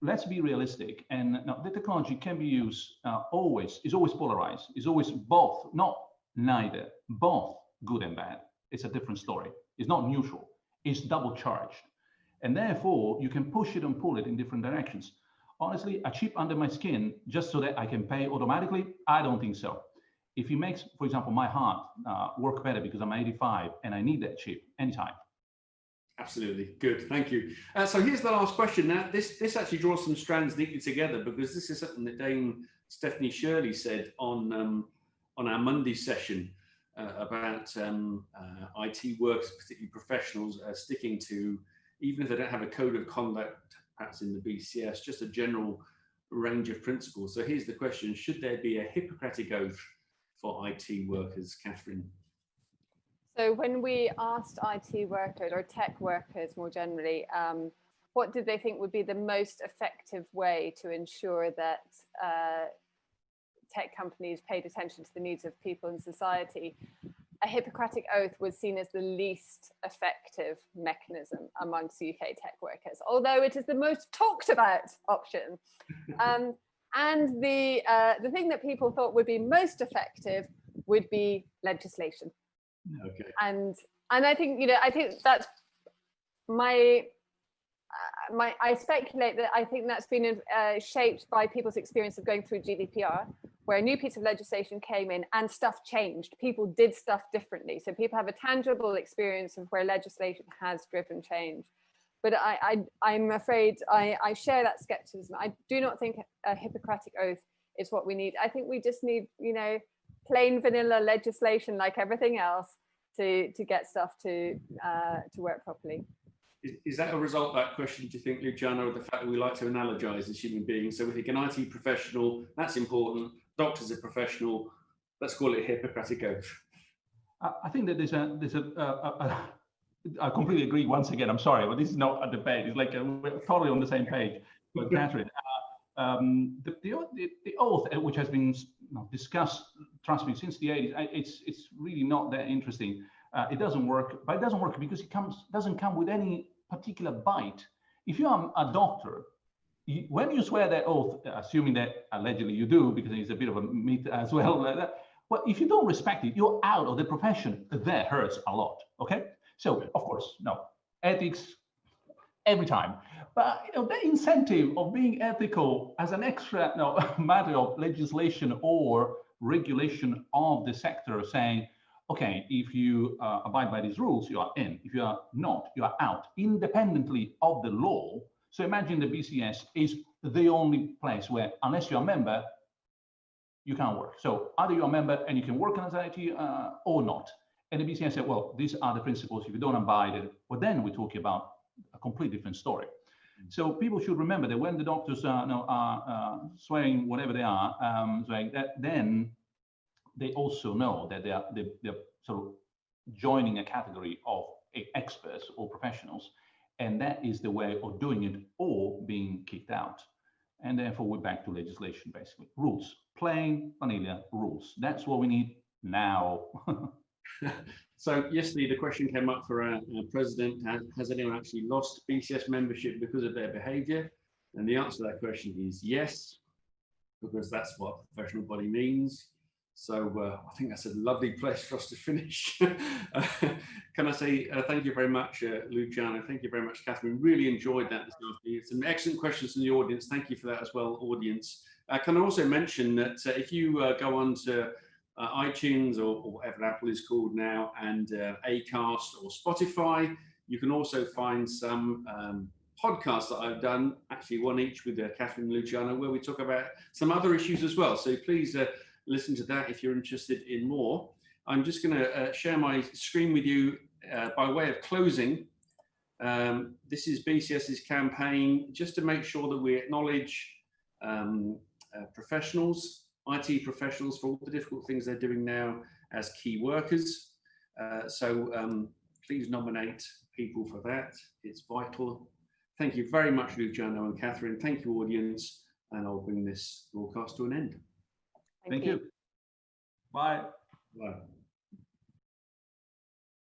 let's be realistic. And now the technology can be used is always polarized, is always both, not neither, both good and bad. It's a different story. It's not neutral. It's double charged. And therefore, you can push it and pull it in different directions. Honestly, a chip under my skin, just so that I can pay automatically, I don't think so. If it makes, for example, my heart work better because I'm 85 and I need that chip anytime.
Absolutely. Good. Thank you. So here's the last question. Now, this actually draws some strands neatly together because this is something that Dame Stephanie Shirley said on our Monday session about IT workers, particularly professionals, sticking to, even if they don't have a code of conduct, perhaps in the BCS, just a general range of principles. So here's the question. Should there be a Hippocratic oath for IT workers, Catherine?
So when we asked IT workers or tech workers more generally, what did they think would be the most effective way to ensure that tech companies paid attention to the needs of people in society? A Hippocratic oath was seen as the least effective mechanism amongst UK tech workers, although it is the most talked about option. And the thing that people thought would be most effective would be legislation.
Okay.
And I think, you know, I think that's I speculate that I think that's been shaped by people's experience of going through GDPR, where a new piece of legislation came in and stuff changed. People did stuff differently. So people have a tangible experience of where legislation has driven change. But I'm afraid I share that skepticism. I do not think a Hippocratic oath is what we need. I think we just need, you know, plain vanilla legislation like everything else to get stuff to work properly.
Is that a result of that question, do you think, Luciano, of the fact that we like to analogize as human beings? So we think an IT professional, that's important. Doctors are professional. Let's call it a Hippocratic oath.
I think that I completely agree. Once again, I'm sorry, but this is not a debate. It's like we're totally on the same page with Catherine. The oath, which has been discussed, trust me, since the 80s, it's really not that interesting. It doesn't work, but it doesn't work because it doesn't come with any particular bite. If you are a doctor, when you swear that oath, assuming that allegedly you do, because it's a bit of a myth as well, well, if you don't respect it, you're out of the profession. That hurts a lot. Okay, so of course, no ethics every time. But you know, the incentive of being ethical as an extra matter of legislation or regulation of the sector, saying, okay, if you abide by these rules, you are in. If you are not, you are out, independently of the law. So imagine the BCS is the only place where, unless you're a member, you can't work. So either you're a member and you can work in IT or not. And the BCS said, well, these are the principles. If you don't abide it, well, then we're talking about a completely different story. So people should remember that when the doctors are swearing whatever they are, swearing, that then they also know that they're sort of joining a category of experts or professionals, and that is the way of doing it, or being kicked out. And therefore we're back to legislation, basically. Rules, plain vanilla rules. That's what we need now.
So yesterday the question came up for our president, has anyone actually lost BCS membership because of their behaviour? And the answer to that question is yes, because that's what a professional body means. So I think that's a lovely place for us to finish. Can I say thank you very much, Luciano. Thank you very much, Catherine. Really enjoyed that this afternoon. Some excellent questions from the audience. Thank you for that as well, audience. Can I also mention that if you go on to iTunes or whatever Apple is called now, and Acast or Spotify, you can also find some podcasts that I've done, actually one each with Catherine and Luciano, where we talk about some other issues as well. So please listen to that if you're interested in more. I'm just going to share my screen with you by way of closing. This is BCS's campaign just to make sure that we acknowledge professionals, IT professionals, for all the difficult things they're doing now as key workers. So please nominate people for that. It's vital. Thank you very much, Luciano and Catherine. Thank you, audience. And I'll bring this broadcast to an end.
Thank you. Bye.
Bye.